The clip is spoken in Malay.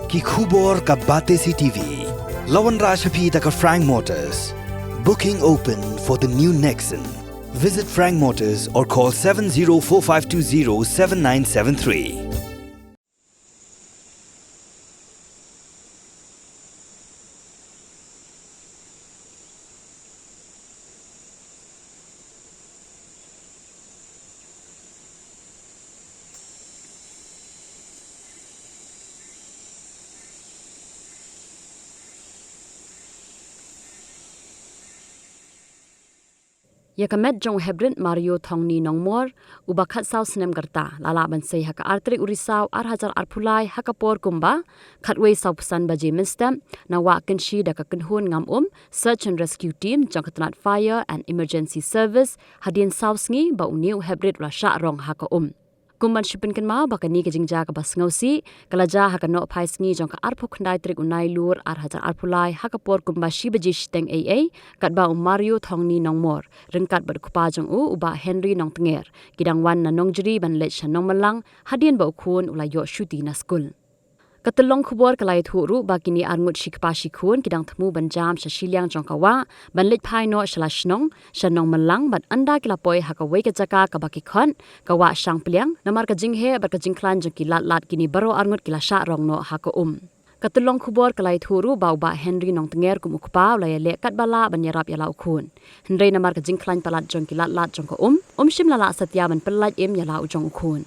Ki khubor ka bate si TV. Lawan Rashapi taka Frank Motors. Booking open for the new Nexon. Visit Frank Motors or call 7045207973. Yakamet jong Heprit Mario Thongni Nongmor ubakhat sau snem garta lala bansei haka artrik urisau arhajar arpulai hakapor kumba khatwei sau pusan baje minstem nawa Kynshi daka kenhun Ngam search and rescue team jangkatnat fire and emergency service Hadien Sngi ba uniu Heprit rasha rong haka Kumban shipin kan ma bakani ke jingja ka bas ngausi kalaja haka no phai sngi jong ka arphok khandai trik unai lur arhajar arpulai hakapor kumba shibaji shteng aa katba Mario Thongni Nongmor ringkat bad khupa jong uba Henry Nongtnger kidang wan na nongjri ban lech nong malang Hadien ba khun ulayo shuti na school Katalong khubor kalai thuru bakini arngut shikpa shikhun kidang thmu banjam shashiliang jongkawa banlit phai no shalashnon shanong malang ban anda kilapoi hakawei ka jaka ka baki khon kawa shangpliang namar ka jinghe bar ka jingklan jong kilat lat kini baro arngut kilasha rongno haka Katalong khubor kalai thuru bauba Henry Nongtnger kumukpa layale katbala banyarap yalau khun Henry namar ka jingklan palat jong kilat lat jong ka shim lala satya ban pelat yalau jong khun